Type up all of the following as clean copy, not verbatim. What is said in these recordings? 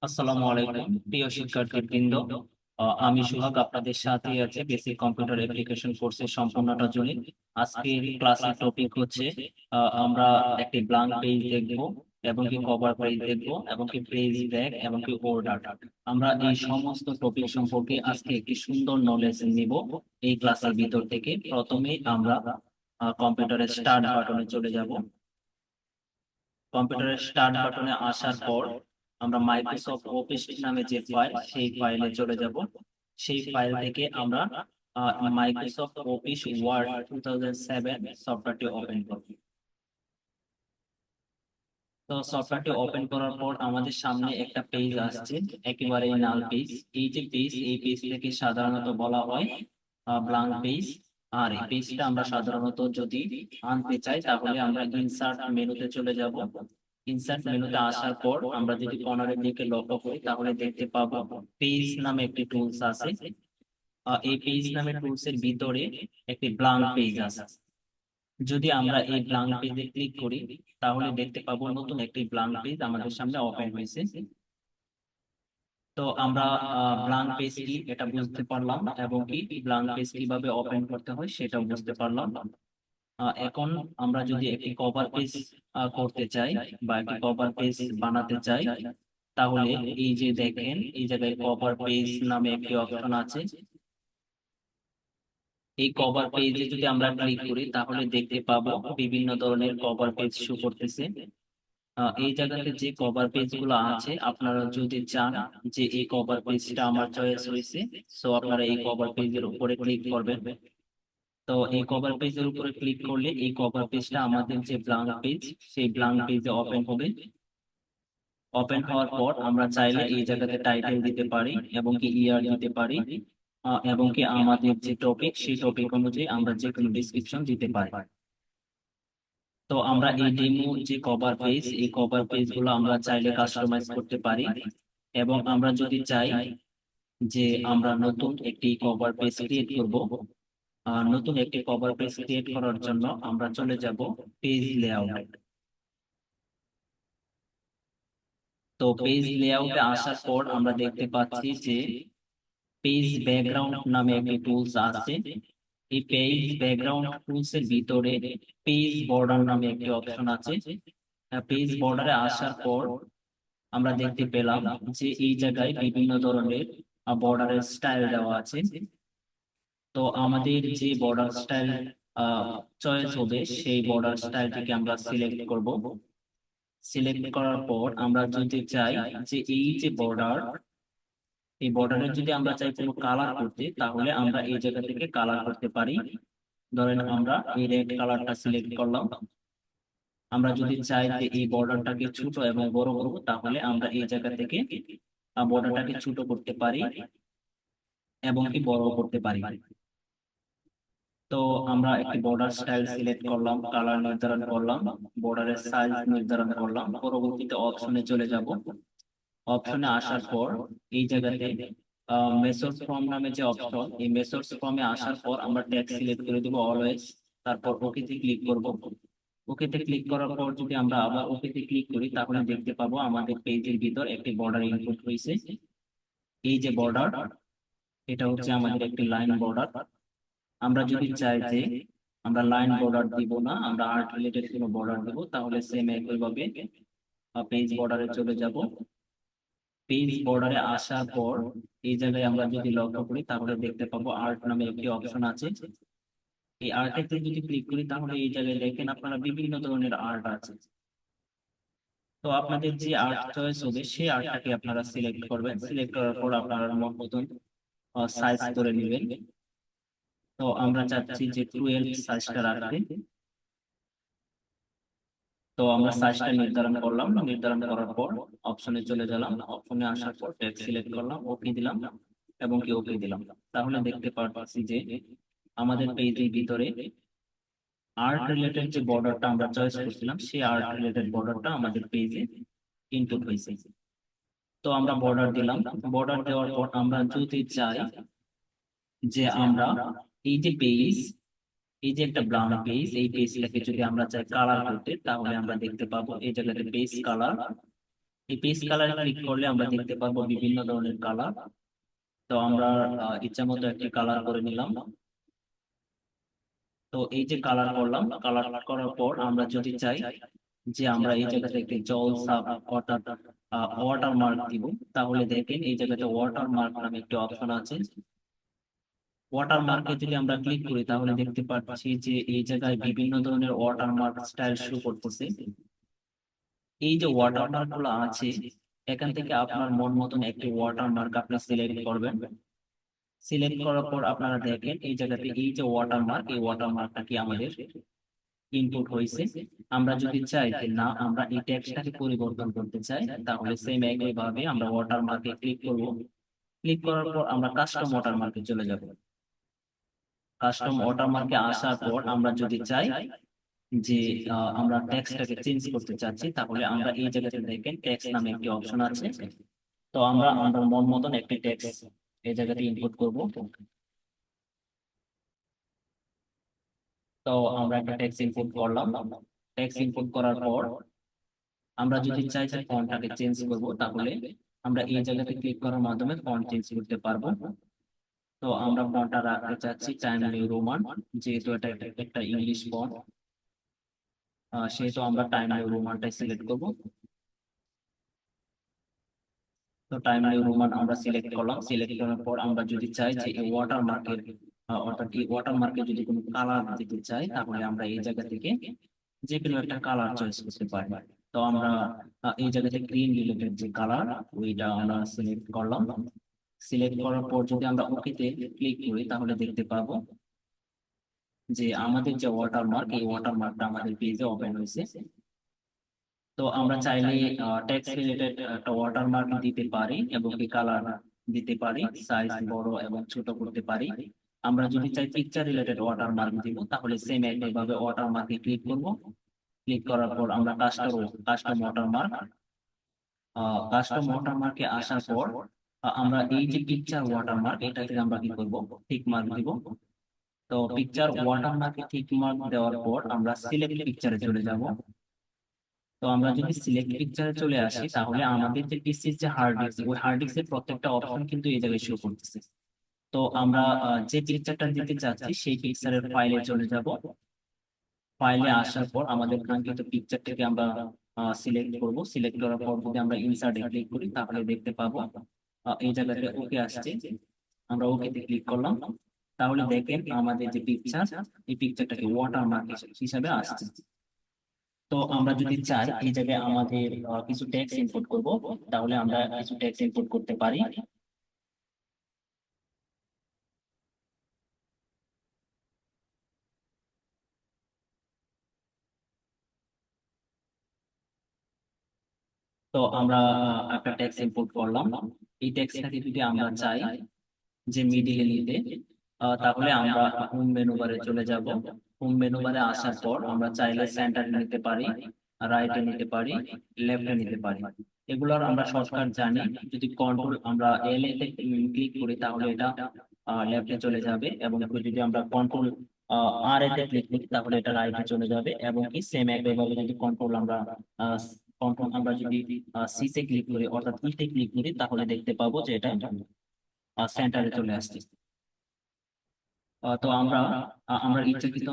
আসসালামু আলাইকুম প্রিয় শিক্ষার্থীবৃন্দ। আমি সোহাগ আপনাদের সাথে আছি বেসিক কম্পিউটার অ্যাপ্লিকেশন কোর্সের সম্পূর্ণটা জুড়ে। আজকের ক্লাসের টপিক হচ্ছে আমরা একটি ব্ল্যাঙ্ক পেজ দেখব এবং কি কভার পেজ দেখব এবং কি পেজ ব্যাক এবং কি অর্ডার। আমরা এই সমস্ত টপিক সম্পর্কে আজকে একটি সুন্দর নলেজ নিব এই ক্লাসের ভিতর থেকে। প্রথমে আমরা কম্পিউটারের স্টার্ট বাটনে চলে যাব। কম্পিউটারের স্টার্ট বাটনে আসার পর আমরা মাইক্রোসফট অফিস নামে যে ফাইল সেই ফাইলে চলে যাব। সেই ফাইল থেকে আমরা মাইক্রোসফট অফিস ওয়ার্ড 2007 সফটওয়্যারটি ওপেন করব। তো সফটওয়্যারটি ওপেন করার পর আমাদের সামনে একটা পেজ আসছে, একেবারে নাল পেজ। এই যে পেজ, এই পেজ থেকে সাধারণত বলা হয় ব্ল্যাঙ্ক পেজ। আর এই পেজটা আমরা সাধারণত যদি আনতে চাই তাহলে আমরা ইনসার্ট মেনুতে চলে যাব। ইনসার্ট মেনুতে আসার পর আমরা যদি কর্নারের দিকে লক্ষ্য করি তাহলে দেখতে পাবো পেজ নামে একটি টুলস আছে। এই পেজ নামে টুলস এর ভিতরে একটি ব্ল্যাঙ্ক পেজ আছে। যদি আমরা এই ব্ল্যাঙ্ক পেজে ক্লিক করি তাহলে দেখতে পাবো নতুন একটি ব্ল্যাঙ্ক পেজ আমাদের সামনে ওপেন হয়েছে। তো আমরা ব্ল্যাঙ্ক পেজ কি এটা বুঝতে পারলাম এবং কি ব্ল্যাঙ্ক পেজ কিভাবে ওপেন করতে হয় সেটাও বুঝতে পারলাম। এখন আমরা যদি একটি কভার পেজ করতে চাই বা একটি কভার পেজ বানাতে চাই তাহলে এই যে দেখেন এই জায়গায় কভার পেজ নামে একটি অপশন আছে। এই কভার পেজে যদি আমরা ক্লিক করি তাহলে দেখতে পাবো বিভিন্ন ধরনের কভার পেজ শো করতেছে। এই জায়গাতে যে কভার পেজ গুলো আছে আপনারা যদি চান যে এই কভার পেজটা আমার চয়েস হয়েছে, সো আপনারা এই কভার পেজের উপরে ক্লিক করবেন। তো এই কভার পেজের উপরে ক্লিক করলে এই কভার পেজটা আমাদের যে ব্ল্যাঙ্ক পেজ সেই ব্ল্যাঙ্ক পেজে ওপেন হবে। ওপেন হওয়ার পর আমরা চাইলে এই জায়গাতে টাইটেল দিতে পারি এবং কি ইয়ার দিতে পারি, এবং কি আমাদের যে টপিক সেই টপিক অনুযায়ী আমরা যে কোনো ডিসক্রিপশন দিতে পারি। তো আমরা এই ডেমো যে কভার পেজ এই কভার পেজ গুলো আমরা চাইলে কাস্টমাইজ করতে পারি। এবং আমরা যদি চাই যে আমরা নতুন একটি কভার পেজ ক্রিয়েট করব, নতুন একটি কভার পেজ ক্রিয়েট করার জন্য আমরা চলে যাব পেজ লেআউট। তো পেজ লেআউটে আসার পর আমরা দেখতে পাচ্ছি যে পেজ ব্যাকগ্রাউন্ড নামে একটি টুলস আছে। এই পেজ ব্যাকগ্রাউন্ড টুলস এর ভিতরে পেজ বর্ডার নামে একটি অপশন আছে। পেজ বর্ডারে আসার পর আমরা দেখতে পেলাম যে এই জায়গায় বিভিন্ন ধরনের বর্ডারের স্টাইল দেওয়া আছে। তো আমাদের যে বর্ডার স্টাইল চয়েস হবে সেই বর্ডার স্টাইলটিকে আমরা সিলেক্ট করব। সিলেক্ট করার পর আমরা যদি চাই যে এই যে বর্ডার, এই বর্ডারের যদি আমরা চাই কোনো কালার করতে তাহলে আমরা এই জায়গা থেকে কালার করতে পারি। ধরেন আমরা এই রেড কালারটা সিলেক্ট করলাম। আমরা যদি চাই যে এই বর্ডারটাকে ছোট এবং বড় করব তাহলে আমরা এই জায়গা থেকে বর্ডারটাকে ছোট করতে পারি এবং কি বড় করতে পারি। তো আমরা একটি বর্ডার স্টাইল সিলেক্ট করলাম, কালার নির্ধারণ করলাম, বর্ডারের সাইজ নির্ধারণ করলাম, পরবর্তীতে অপশনে চলে যাব। অপশনে আসার পর এই জায়গাতে মেসোড ফর্ম নামে যে অপশন, এই মেসোড ফর্মে আসার পর আমরা ট্যাগ সিলেক্ট করে দেবো অলওয়েজ। তারপর ওকে তে ক্লিক করব। ওকে তে ক্লিক করার পর যদি আমরা আবার ওকে তে ক্লিক করি তাহলে দেখতে পাবো আমাদের পেজের ভিতর একটি বর্ডার ইনপুট হয়েছে। এই যে বর্ডার, এটা হচ্ছে আমাদের একটি লাইন বর্ডার। আমরা যদি চাই যে আমরা লাইন বর্ডার দিব না, আমরা আর্ট রিলেটেড কোনো বর্ডার দিব, তাহলে সেম একইভাবে পেজ বর্ডারে চলে যাব। পেজ বর্ডারে আসার পর এই জায়গায় আমরা যদি লক্ষ্য করি তাহলে দেখতে পাবো আর্ট নামে একটি অপশন আছে। এই আর্টে যদি ক্লিক করি তাহলে এই জায়গায় দেখেন আপনারা বিভিন্ন ধরনের আর্ট আছে। তো আপনাদের যে আর্ট চয়েস হবে সেই আর্টটাকে আপনারা সিলেক্ট করবেন। সিলেক্ট করার পর আপনারা মন মতন সাইজ করে নেবেন। তো আমরা চাচ্ছি যে 12 সাইজটা রাখতে। তো আমরা সাইজটা নির্ধারণ করলাম, নির্ধারণ করার পর অপশনে চলে গেলাম। অপশনে আসার পর টেক্সট সিলেক্ট করলাম, ওকে দিলাম এবং কি ওকে দিলাম। তাহলে দেখতে পাচ্ছি যে আমাদের পেজের ভিতরে আর্ট রিলেটেড যে বর্ডারটা আমরা চয়েস করছিলাম সেই আর্ট রিলেটেড বর্ডারটা আমাদের পেজে ইনপুট হয়েছে। তো আমরা বর্ডার দিলাম। বর্ডার দেওয়ার পর আমরা যদি চাই যে আমরা এই যে পেজ, এই যে একটা ব্রাউন পেজ, এই পেজটাকে যদি আমরা চাই কালার করতে তাহলে আমরা দেখতে পাবো এই জায়গাতে পেজ কালার, এই পেজ কালার ক্লিক করলে আমরা দেখতে পাবো বিভিন্ন ধরনের কালার। তো আমরা ইচ্ছা মতো একটি কালার করে নিলাম। তো এই যে কালার করলাম, কালার করার পর আমরা যদি চাই যে আমরা এই জায়গাতে একটি জল সাব অর্থাৎ ওয়াটার মার্ক দিব, তাহলে দেখেন এই জায়গাতে ওয়াটার মার্ক নামে একটি অপশন আছে। ওয়াটার মার্কে যদি আমরা ক্লিক করি তাহলে দেখতে পাচ্ছি যে এই জায়গায় বিভিন্ন ধরনের ওয়াটার মার্ক স্টাইল শো করতেছে। এই যে ওয়াটার মার্ক গুলো আছে, এখান থেকে আপনার মন মতন একটি ওয়াটার মার্ক আপনি সিলেক্ট করবেন। সিলেক্ট করার পর আপনারা দেখেন এই জায়গাতে এই যে ওয়াটার মার্ক, এই ওয়াটার মার্কটা কি আমাদের ইনপুট হয়েছে। আমরা যদি চাই যে না আমরা এই টেক্সটটাকে পরিবর্তন করতে চাই, তাহলে সেম একই ভাবে আমরা ওয়াটার মার্কে ক্লিক করব। ক্লিক করার পর আমরা কাস্টম ওয়াটার মার্কে চলে যাব। কাস্টম ওয়াটার মার্কে আসার পর আমরা যদি চাই যে আমরা টেক্সটটাকে চেঞ্জ করতে চাচ্ছি, তাহলে আমরা এই জায়গাতে দেখেন টেক্সট নামে একটি অপশন আছে। তো আমরা আমাদের মন মতন একটি টেক্সট এই জায়গাতে ইনপুট করব। তো আমরা একটা টেক্সট ইনপুট করলাম। টেক্সট ইনপুট করার পর আমরা যদি চাই যে ফন্টটাকে চেঞ্জ করব, তাহলে আমরা এই জায়গাতে ক্লিক করার মাধ্যমে ফন্ট চেঞ্জ করতে পারবো। তো আমরা ফন্টটা রাখতে চাচ্ছি টাইম নিউ রোমান, যেহেতু এটা একটা ইংলিশ ফন্ট, সেহেতু আমরা টাইম নিউ রোমানটাই সিলেক্ট করব। তো টাইম নিউ রোমান আমরা সিলেক্ট করলাম। সিলেক্ট করার পর আমরা যদি চাই যে এই ওয়াটার মার্কের অর্থাৎ এই ওয়াটার মার্কে যদি কোনো কালার দিতে চাই, তাহলে আমরা এই জায়গা থেকে যে কোনো একটা কালার চয়েস করতে পারি। তো আমরা এই জায়গাতে গ্রিন রিলেটেড যে কালার, ওইটা আমরা সিলেক্ট করলাম। সিলেক্ট করার পর যদি আমরা ওকেতে ক্লিক করি, তাহলে দেখতে পাবো যে আমাদের যে ওয়াটার মার্ক, এই ওয়াটার মার্কটা আমাদের পেজে ওপেন হয়েছে। তো আমরা চাইলে টেক্সট রিলেটেড একটা ওয়াটারমার্ক দিতে পারি এবং এই কালার দিতে পারি, সাইজ বড় এবং ছোট করতে পারি। আমরা যদি চাই পিকচার রিলেটেড ওয়াটারমার্ক দিব, তাহলে সেম একইভাবে ওয়াটারমার্কে ক্লিক করব। ক্লিক করার পর আমরা কাস্টম ওয়াটারমার্ক, কাস্টম ওয়াটারমার্কে আসার পর আমরা এই যে পিকচার ওয়াটারমার্ক, এটাতে আমরা কি করব, টিক মার্ক দিব। তো পিকচার ওয়াটারমার্কে টিক মার্ক দেওয়ার পর আমরা সিলেক্ট পিকচারে চলে যাব। তো আমরা যদি সিলেক্ট পিকচারে চলে আসি, তাহলে আমাদের যে পিসির যে হার্ড ডিস্ক, ওই হার্ড ডিস্কের প্রত্যেকটা অপশন কিন্তু এই জায়গায় শো করতেছে। তো আমরা যে পিকচারটা দিতে চাচ্ছি সেই পিকচারের ফাইলে চলে যাব। ফাইলে আসার পর আমাদের কাঙ্ক্ষিত পিকচারটাকে আমরা সিলেক্ট করব। সিলেক্ট করার পর যদি আমরা ইনসার্টে ক্লিক করি, তাহলে দেখতে পাবো এই জায়গাতে ওকে আসছে। আমরা ওকেতে ক্লিক করলাম। তাহলে দেখেন আমাদের যে পিকচার, এই পিকচারটাকে ওয়াটারমার্ক হিসাবে আসছে। তো আমরা যদি চাই এই জায়গায় আমাদের কিছু টেক্সট ইনপুট করব, তাহলে আমরা কিছু টেক্সট ইনপুট করতে পারি। তো আমরা একটা টেক্সট ইনপুট করলাম। এই টেক্সটটাকে যদি আমরা চাই যে মিডিলে নিতে, তাহলে আমরা হোম মেনু বারে চলে যাব। হোম মেনু বারে আসার পর আমরা চাইলে সেন্টারে নিতে পারি, রাইটে নিতে পারি, লেফটে নিতে পারি। এগুলোর আমরা শর্টকাট জানি। যদি কন্ট্রোল আমরা এল এ ক্লিক করি, তাহলে এটা লেফটে চলে যাবে, এবং যদি আমরা কন্ট্রোল আর এতে ক্লিক করি, তাহলে এটা রাইটে চলে যাবে। এবং কি সেম একইভাবে যদি কন্ট্রোল আমরা যদি সি তে ক্লিক করি অর্থাৎ ই তে ক্লিক করি, তাহলে দেখতে পাবো যে এটা সেন্টারে চলে আসছে। তো আমরা ইচ্ছাকৃত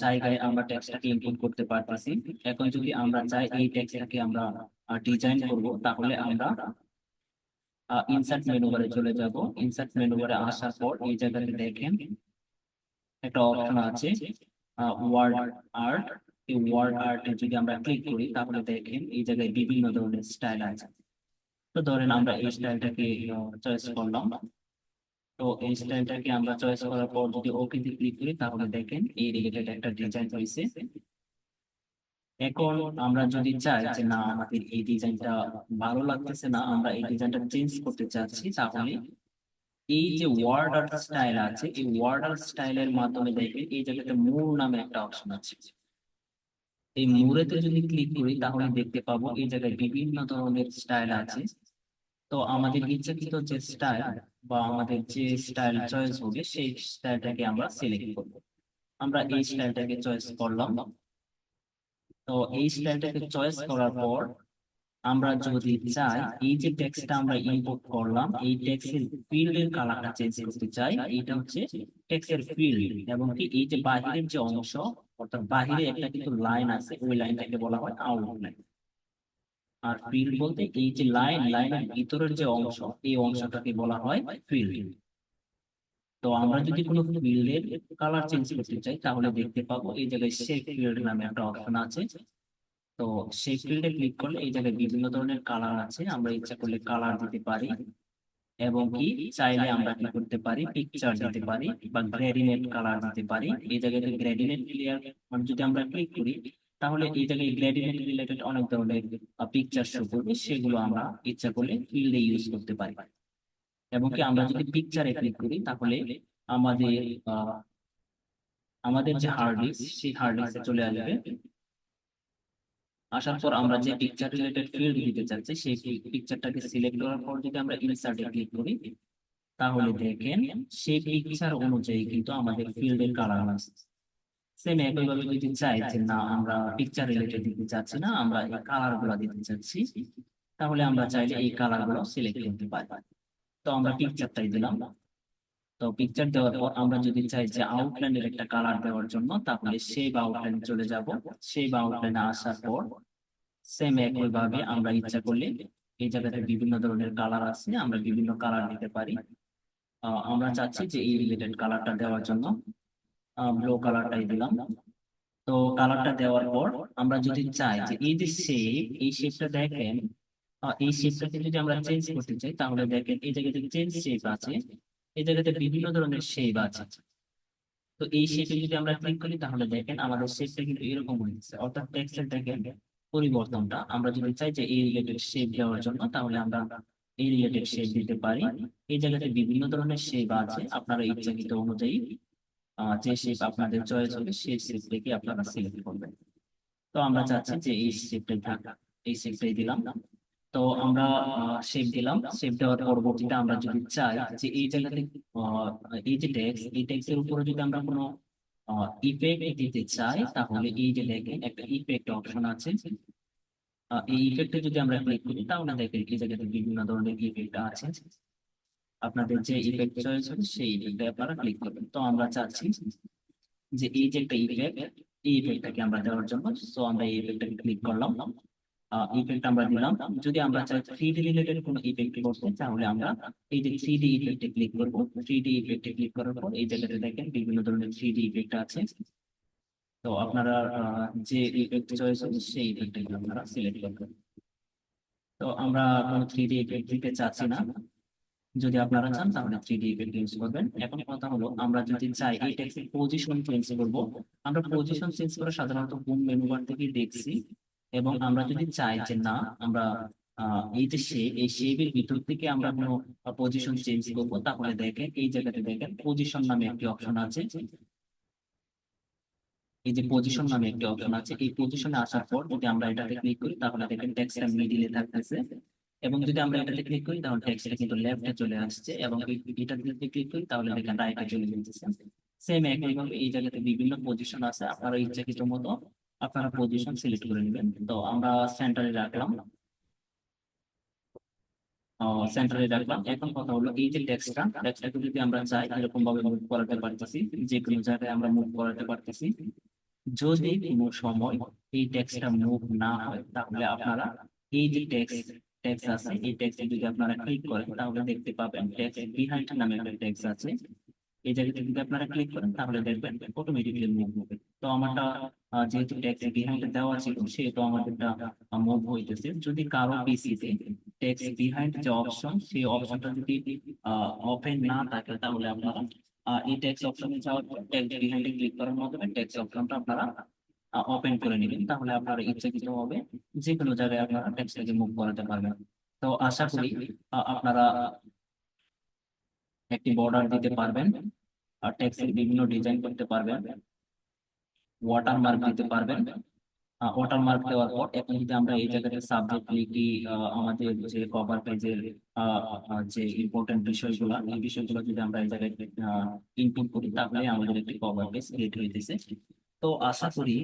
জায়গায় আমরা টেক্সটটাকে ইনপুট করতে পারতেছি। এখন যদি আমরা চাই এই টেক্সটটাকে আমরা ডিজাইন করব, তাহলে আমরা ইনসার্ট মেনু বারে চলে যাব। ইনসার্ট মেনু বারে আসার পর এই জায়গাতে দেখেন একটা অপশন আছে ওয়ার্ড আর্ট। এই ওয়ার্ড আর্টে যদি আমরা ক্লিক করি, তাহলে দেখেন এই জায়গায় বিভিন্ন ধরনের স্টাইল আছে। তো ধরেন আমরা এই স্টাইলটাকে চয়েস করলাম। তো এই স্টাইলটাকে আমরা চয়েস করার পর যদি ওকে তে ক্লিক করি, তাহলে দেখেন এই রিলেটেড একটা ডিজাইন হয়েছে। এখন আমরা যদি চাই যে না আমাদের এই ডিজাইনটা ভালো লাগতেছে না, আমরা এই ডিজাইনটা চেঞ্জ করতে চাচ্ছি, তাহলে এই যে ওয়ার্ড আর্ট স্টাইল আছে, এই ওয়ার্ড আর্ট স্টাইলের মাধ্যমে দেখবেন এই জায়গাতে মুর নামে একটা অপশন আছে। এই মুরেতে যদি ক্লিক করি, তাহলে দেখতে পাবো এই জায়গায় বিভিন্ন ধরনের স্টাইল আছে। তো আমাদের ইচ্ছাকৃত যে স্টাইল বা আমাদের যে স্টাইল চয়েস হবে, সেই স্টাইলটাকে আমরা সিলেক্ট করব। আমরা এই স্টাইলটাকে চয়েস করলাম। তো এই স্টাইলটাকে চয়েস করার পর আমরা যদি চাই এই যে টেক্সটটা আমরা ইনপুট করলাম, এই টেক্সটের ফিল্ডের কালারটা চেঞ্জ করতে চাই, এইটা হচ্ছে টেক্সটের ফিল্ড। এবং কি এই যে বাহিরের যে অংশ, অর্থাৎ বাহিরে একটা কিন্তু লাইন আছে, ওই লাইনটাকে বলা হয় আউটলাইন। আর ফিল্ড বলতে এই যে লাইনের ভিতরের যে অংশ, এই অংশটাকে বলা হয় ফিল্ড। তো আমরা যদি কোনো ফিল্ডের কালার চেঞ্জ করতে চাই, তাহলে দেখতে পাবো এই জায়গায় শেপ ফিল্ড নামে একটা অপশন আছে। তো সেই ফিল্ডে ক্লিক করলে এই জায়গায় বিভিন্ন ধরনের কালার আছে, আমরা ইচ্ছা করলে কালার দিতে পারি। এবং কি চাইলে আমরা কি করতে পারি, পিকচার দিতে পারি বা গ্রেডিয়েন্ট কালার দিতে পারি। এই জায়গাতে গ্রেডিয়েন্ট ক্লিয়ার মানে যদি আমরা ক্লিক করি, তাহলে এই জায়গায় গ্রেডিয়েন্ট রিলেটেড অনেক ধরনের পিকচার শো করবে, সেগুলো আমরা ইচ্ছা করলে ফিল্ডে ইউজ করতে পারি। এবং কি আমরা যদি পিকচারে ক্লিক করি, তাহলে আমাদের আহ, আমাদের যে হার্ড ডিস্ক, সেই হার্ড ডিস্কে চলে আসবে। আসার পর আমরা যে পিকচার রিলেটেড ফিল্ড দিতে চাচ্ছি, সেই পিকচারটাকে সিলেক্ট করার পর যদি আমরা ইনসার্টে ক্লিক করি, তাহলে দেখেন সেই পিকচার অনুযায়ী কিন্তু আমাদের ফিল্ডের কালার আছে। সেম একইভাবে যদি চাই যে না আমরা পিকচার রিলেটেড দিতে চাচ্ছি না, আমরা এই কালার গুলা দিতে চাচ্ছি, তাহলে আমরা চাইলে এই কালার গুলো সিলেক্ট করতে পারি। তো আমরা পিকচারটাই দিলাম। তো পিকচার দেওয়ার পর আমরা যদি চাই যে আউটলাইনের একটা কালার দেওয়ার জন্য, তাহলে শেপ আউটলাইনে চলে যাব। শেপ আউটলাইনে আসার পর সেম একই ভাবে আমরা ইচ্ছা করলে এই জায়গাতে বিভিন্ন ধরনের কালার আছে, আমরা বিভিন্ন কালার দিতে পারি। আমরা চাচ্ছি যে এই রিলেটেড কালারটা দেওয়ার জন্য ব্লু কালারটাই দিলাম। তো কালারটা দেওয়ার পর আমরা যদি চাই যে এই যে শেপ, এই শেপটা দেখেন, এই শেপটাকে যদি আমরা চেঞ্জ করতে চাই, তাহলে দেখেন এই জায়গাতে চেঞ্জ শেপ আছে, এই জায়গাতে বিভিন্ন ধরনের শেপ আছে। তো এই শেপে যদি আমরা ক্লিক করি, তাহলে দেখেন আমাদের শেপটা কিন্তু এরকম হয়েছে, অর্থাৎ টেক্সটের দেখেন পরিবর্তনটা। আমরা যদি চাই যে এই রিলেটেড শেপ দেওয়ার জন্য, তাহলে আমরা এই রিলেটেড শেপ দিতে পারি। এই জায়গাতে বিভিন্ন ধরনের শেপ আছে, আপনারা ইচ্ছাকৃত অনুযায়ী যে শেপ আপনাদের চয়েস হবে সেই শেপ থেকে আপনারা সিলেক্ট করবেন। তো আমরা চাচ্ছি যে এই শেপটাই থাক, এই শেপটাই দিলাম। তো আমরা শেপ দিলাম। শেপ দেওয়ার পরবর্তীতে আমরা যদি চাই যে এই জায়গাতে আহ, এই যে টেক্সট, এই টেক্সটের উপরে যদি আমরা কোনো ইফেক্ট দিতে চাই, তাহলে এই যে দেখেন একটা ইফেক্ট অপশন আছে। এই ইফেক্টে যদি আমরা ক্লিক করি, তাহলে দেখেন এই জায়গাতে বিভিন্ন ধরনের ইফেক্ট আছে। আপনাদের যে ইফেক্ট চয়েস হবে সেই ইফেক্টে আপনারা ক্লিক করবেন। তো আমরা চাচ্ছি যে এই যে একটা ইফেক্ট, এই ইফেক্টটাকে আমরা দেওয়ার জন্য, সো আমরা এই ইফেক্টটাকে ক্লিক করলাম। ইফেক্ট আমরা দিলাম। যদি আমরা চাই থ্রি ডি রিলেটেড কোনো ইফেক্ট করতে, তাহলে আমরা এই যে থ্রি ডি ইফেক্টে ক্লিক করব। থ্রি ডি ইফেক্টে ক্লিক করার পর এই জায়গাতে দেখেন বিভিন্ন ধরনের থ্রি ডি ইফেক্ট আছে। তো আপনারা যে ইফেক্ট চয়েস হবে সেই ইফেক্টটাকে আপনারা সিলেক্ট করবেন। তো আমরা কোনো থ্রি ডি ইফেক্ট দিতে চাচ্ছি না। যদি আপনারা চান তাহলে থ্রি ডি ইফেক্ট ইউজ করবেন। এখন কথা হলো, আমরা যদি চাই এই টেক্সটের পজিশন চেঞ্জ করব, আমরা পজিশন চেঞ্জ করে সাধারণত হোম মেনু বার থেকে দেখছি। এবং আমরা যদি চাই যে না আমরা এই যে শেপ, এই শেপের ভিতর থেকে আমরা কোনো পজিশন চেঞ্জ করব, তাহলে দেখেন এই জায়গাতে দেখেন পজিশন নামে একটি অপশন আছে। এই যে পজিশন নামে একটি অপশন আছে, এই পজিশনে আসার পর যদি আমরা এটাতে ক্লিক করি, তাহলে দেখেন টেক্সটটা মিডিলে থাকতেছে। এবং যদি আমরা এটাতে ক্লিক করি, তাহলে টেক্সটটা কিন্তু লেফটে চলে আসছে। এবং এটাতে যদি ক্লিক করি, তাহলে দেখেন রাইটে চলে যেতেছে। সেম একইভাবে এই জায়গাতে বিভিন্ন পজিশন আছে, আপনারা ইচ্ছাকৃত মতো আপনারা পজিশন সিলেক্ট করে নেবেন। তো আমরা সেন্টারে রাখলাম। সেন্টারে রাখলাম। এখন কথা হলো, এই যে টেক্সটটাকে যদি আমরা চাই এরকম ভাবে মুভ করাতে পারতেছি, যে কোনো জায়গায় আমরা মুভ করাতে পারতেছি। যদি কোনো সময় এই টেক্সটটা মুভ না হয়, তাহলে আপনারা এই যে টেক্সট আছে, এই টেক্সটে যদি আপনারা ক্লিক করেন, তাহলে দেখতে পাবেন টেক্সট বিহাইন্ড নামে একটা টেক্সট আছে। এই জায়গাতে যদি আপনারা ক্লিক করেন, তাহলে দেখবেন অটোমেটিক্যালি মুভ হবে। তো আমারটা যেহেতু টেক্সট বিহাইন্ড দেওয়া ছিল, সেহেতু আমাদেরটা মুভ হইতেছে। যদি কারো পিসিতে টেক্সট বিহাইন্ড যে অপশন, সেই অপশনটা যদি ওপেন না থাকে, তাহলে আপনারা এই টেক্সট অপশনে যাওয়ার পর টেক্সট বিহাইন্ডে ক্লিক করার মাধ্যমে টেক্সট অপশনটা আপনারা ওপেন করে নেবেন। তাহলে আপনারা ইচ্ছাকৃত হবে যে কোনো জায়গায় আপনারা টেক্সটটাকে মুভ করাতে পারবেন। তো আশা করি আপনারা একটি বর্ডার দিতে পারবেন, আর টেক্সটের বিভিন্ন ডিজাইন করতে পারবেন, ওয়াটারমার্ক দিতে পারবেন। ওয়াটারমার্ক দেওয়ার পর এখন যদি আমরা এই জায়গাতে সাবজেক্ট লিখি, আমাদের যে কভার পেজের যে ইম্পর্টেন্ট বিষয়গুলো, এই বিষয়গুলো যদি আমরা এই জায়গায় ইনপুট করি, তাহলে আমাদের একটি কভার পেজ ক্রিয়েট হইতেছে। তো আশা করি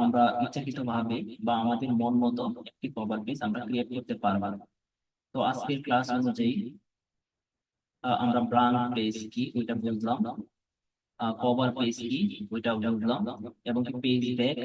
আমরা ইচ্ছাকৃত ভাবে বা আমাদের মন মতো একটি কভার পেজ আমরা ক্রিয়েট করতে পারবো। তো আজকের ক্লাস অনুযায়ী আমরা ব্ল্যাঙ্ক পেজ কি ওইটা বুঝলাম, কভার পেজ কি ওইটা বুঝলাম, এবং পেজ ব্যাক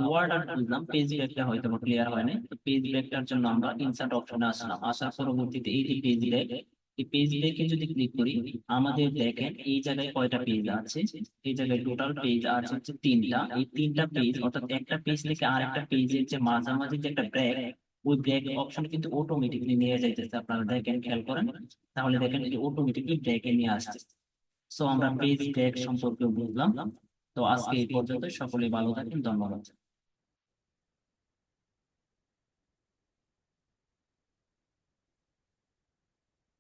ওয়ার্ড আর বুঝলাম। পেজ ব্যাকটা হয়তো ক্লিয়ার হয় না। তো পেজ ব্যাকটার জন্য আমরা ইনসার্ট অপশনে আসলাম, আসার পরবর্তীতে এই যে পেজ ব্যাক, এই পেজ ব্যাকে যদি ক্লিক করি আমাদের দেখেন এই জায়গায় কয়টা পেজ আছে। এই জায়গায় টোটাল পেজ আছে হচ্ছে তিনটা। এই তিনটা পেজ অর্থাৎ একটা পেজ থেকে আরেকটা পেজের যে মাঝামাঝি যে একটা ব্রেক, ওই ব্রেক অপশন কিন্তু অটোমেটিকলি নিয়ে যাইতেছে। আপনারা দেখেন, খেয়াল করেন, তাহলে দেখেন এটা অটোমেটিকলি ব্রেকে নিয়ে আসছে। সো আমরা পেজ ব্রেক সম্পর্কে বুঝলাম। তো আজকে এই পর্যন্ত, সকলে ভালো থাকেন, ধন্যবাদ।